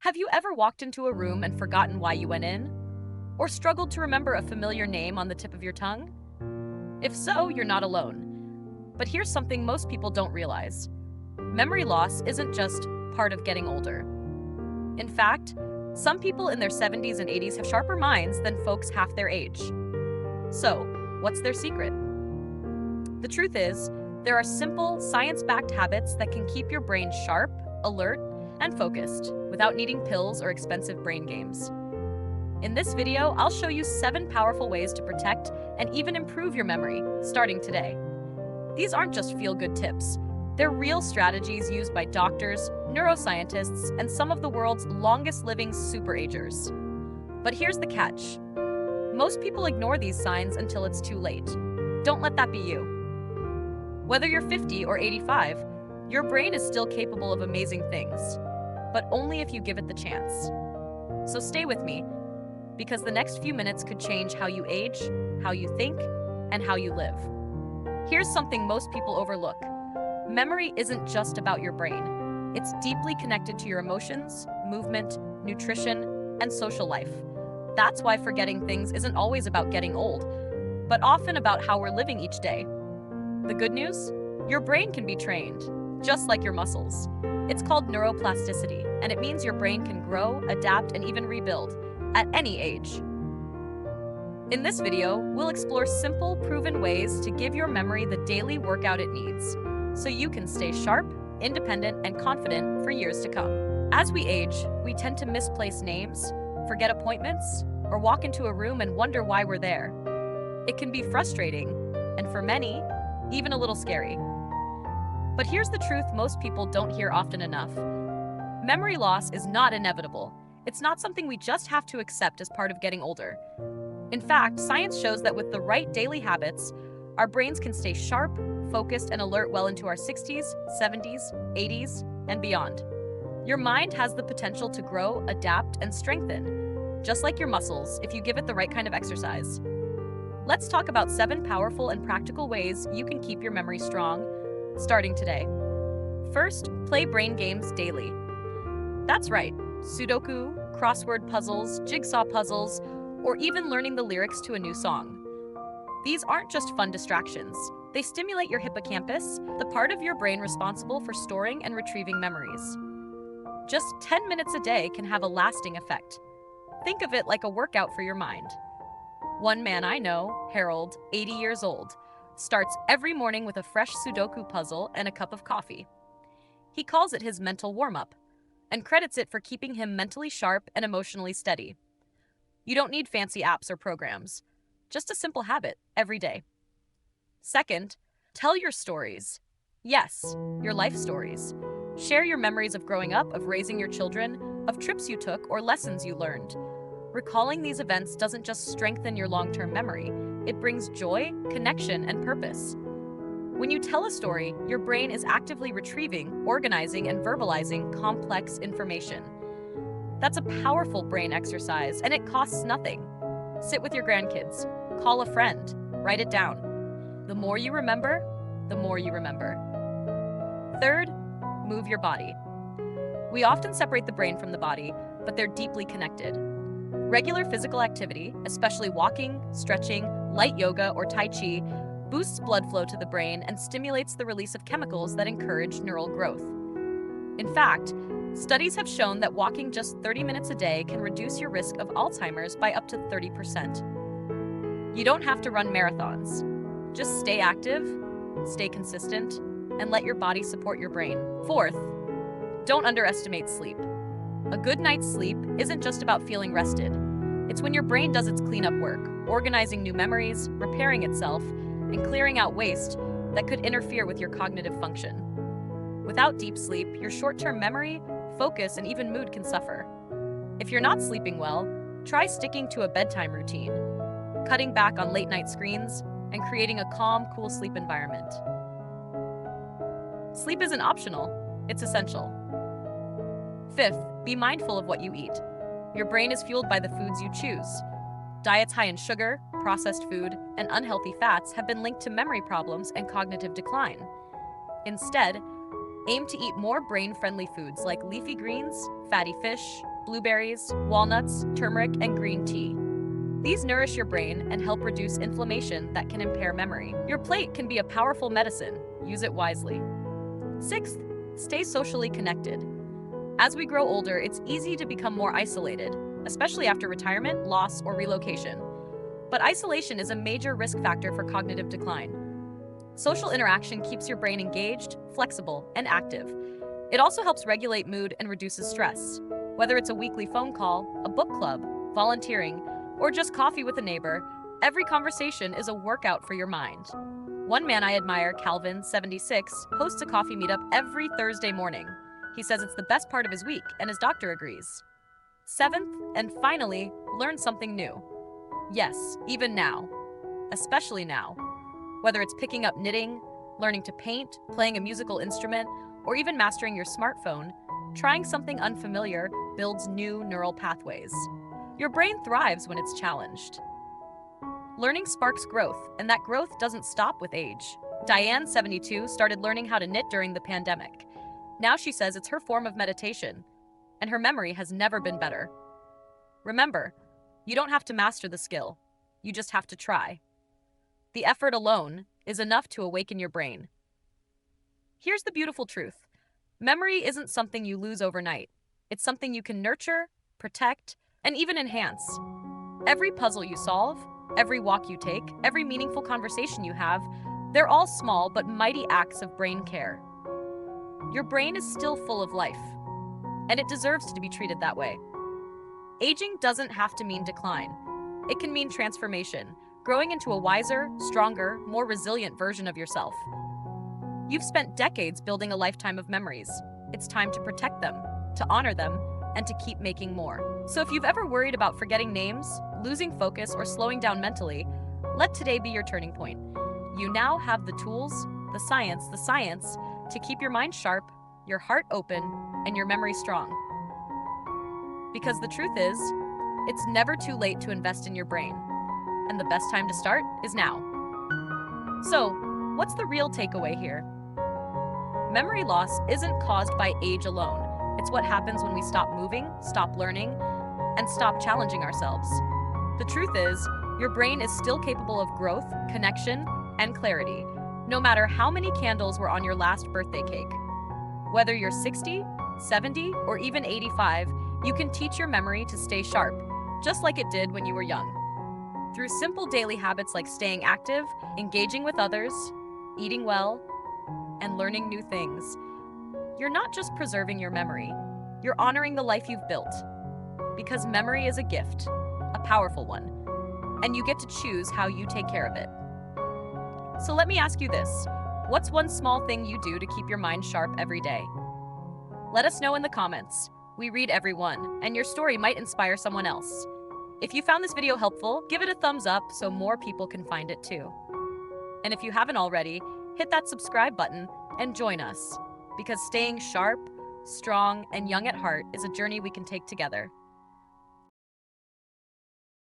Have you ever walked into a room and forgotten why you went in? Or struggled to remember a familiar name on the tip of your tongue? If so, you're not alone. But here's something most people don't realize. Memory loss isn't just part of getting older. In fact, some people in their 70s and 80s have sharper minds than folks half their age. So, what's their secret? The truth is, there are simple, science-backed habits that can keep your brain sharp, alert, and focused without needing pills or expensive brain games. In this video, I'll show you 7 powerful ways to protect and even improve your memory, starting today. These aren't just feel-good tips. They're real strategies used by doctors, neuroscientists, and some of the world's longest-living superagers. But here's the catch. Most people ignore these signs until it's too late. Don't let that be you. Whether you're 50 or 85, your brain is still capable of amazing things, but only if you give it the chance. So stay with me, because the next few minutes could change how you age, how you think, and how you live. Here's something most people overlook. Memory isn't just about your brain. It's deeply connected to your emotions, movement, nutrition, and social life. That's why forgetting things isn't always about getting old, but often about how we're living each day. The good news? Your brain can be trained, just like your muscles. It's called neuroplasticity, and it means your brain can grow, adapt, and even rebuild at any age. In this video, we'll explore simple, proven ways to give your memory the daily workout it needs, so you can stay sharp, independent, and confident for years to come. As we age, we tend to misplace names, forget appointments, or walk into a room and wonder why we're there. It can be frustrating, and for many, even a little scary. But here's the truth most people don't hear often enough. Memory loss is not inevitable. It's not something we just have to accept as part of getting older. In fact, science shows that with the right daily habits, our brains can stay sharp, focused, and alert well into our 60s, 70s, 80s, and beyond. Your mind has the potential to grow, adapt, and strengthen, just like your muscles if you give it the right kind of exercise. Let's talk about 7 powerful and practical ways you can keep your memory strong, starting today. First, play brain games daily. That's right, Sudoku, crossword puzzles, jigsaw puzzles, or even learning the lyrics to a new song. These aren't just fun distractions. They stimulate your hippocampus, the part of your brain responsible for storing and retrieving memories. Just 10 minutes a day can have a lasting effect. Think of it like a workout for your mind. One man I know, Harold, 80 years old, starts every morning with a fresh Sudoku puzzle and a cup of coffee. He calls it his mental warm-up and credits it for keeping him mentally sharp and emotionally steady. You don't need fancy apps or programs, just a simple habit every day. Second, tell your stories. Yes, your life stories. Share your memories of growing up, of raising your children, of trips you took, or lessons you learned. Recalling these events doesn't just strengthen your long-term memory, it brings joy, connection, and purpose. When you tell a story, your brain is actively retrieving, organizing, and verbalizing complex information. That's a powerful brain exercise, and it costs nothing. Sit with your grandkids, call a friend, write it down. The more you remember, the more you remember. Third, move your body. We often separate the brain from the body, but they're deeply connected. Regular physical activity, especially walking, stretching, light yoga, or Tai Chi, boosts blood flow to the brain and stimulates the release of chemicals that encourage neural growth. In fact, studies have shown that walking just 30 minutes a day can reduce your risk of Alzheimer's by up to 30%. You don't have to run marathons. Just stay active, stay consistent, and let your body support your brain. Fourth, don't underestimate sleep. A good night's sleep isn't just about feeling rested. It's when your brain does its cleanup work, organizing new memories, repairing itself, and clearing out waste that could interfere with your cognitive function. Without deep sleep, your short-term memory, focus, and even mood can suffer. If you're not sleeping well, try sticking to a bedtime routine, cutting back on late-night screens, and creating a calm, cool sleep environment. Sleep isn't optional, it's essential. Fifth, be mindful of what you eat. Your brain is fueled by the foods you choose. Diets high in sugar, processed food, and unhealthy fats have been linked to memory problems and cognitive decline. Instead, aim to eat more brain-friendly foods like leafy greens, fatty fish, blueberries, walnuts, turmeric, and green tea. These nourish your brain and help reduce inflammation that can impair memory. Your plate can be a powerful medicine. Use it wisely. Sixth, stay socially connected. As we grow older, it's easy to become more isolated, especially after retirement, loss, or relocation. But isolation is a major risk factor for cognitive decline. Social interaction keeps your brain engaged, flexible, and active. It also helps regulate mood and reduces stress. Whether it's a weekly phone call, a book club, volunteering, or just coffee with a neighbor, every conversation is a workout for your mind. One man I admire, Calvin, 76, hosts a coffee meetup every Thursday morning. He says it's the best part of his week, and his doctor agrees. Seventh, and finally, learn something new. Yes, even now. Especially now. Whether it's picking up knitting, learning to paint, playing a musical instrument, or even mastering your smartphone, trying something unfamiliar builds new neural pathways. Your brain thrives when it's challenged. Learning sparks growth, and that growth doesn't stop with age. Diane, 72, started learning how to knit during the pandemic. Now she says it's her form of meditation, and her memory has never been better. Remember, you don't have to master the skill. You just have to try. The effort alone is enough to awaken your brain. Here's the beautiful truth. Memory isn't something you lose overnight. It's something you can nurture, protect, and even enhance. Every puzzle you solve, every walk you take, every meaningful conversation you have, they're all small but mighty acts of brain care. Your brain is still full of life, and it deserves to be treated that way. Aging doesn't have to mean decline. It can mean transformation, growing into a wiser, stronger, more resilient version of yourself. You've spent decades building a lifetime of memories. It's time to protect them, to honor them, and to keep making more. So if you've ever worried about forgetting names, losing focus, or slowing down mentally, let today be your turning point. You now have the tools, the science to keep your mind sharp, your heart open, and your memory strong. Because the truth is, it's never too late to invest in your brain, and the best time to start is now. So, what's the real takeaway here? Memory loss isn't caused by age alone. It's what happens when we stop moving, stop learning, and stop challenging ourselves. The truth is, your brain is still capable of growth, connection, and clarity, no matter how many candles were on your last birthday cake. Whether you're 60, 70, or even 85, you can teach your memory to stay sharp, just like it did when you were young. Through simple daily habits like staying active, engaging with others, eating well, and learning new things, you're not just preserving your memory, you're honoring the life you've built. Because memory is a gift, a powerful one, and you get to choose how you take care of it. So let me ask you this. What's one small thing you do to keep your mind sharp every day? Let us know in the comments. We read every one, and your story might inspire someone else. If you found this video helpful, give it a thumbs up so more people can find it too. And if you haven't already, hit that subscribe button and join us, because staying sharp, strong, and young at heart is a journey we can take together.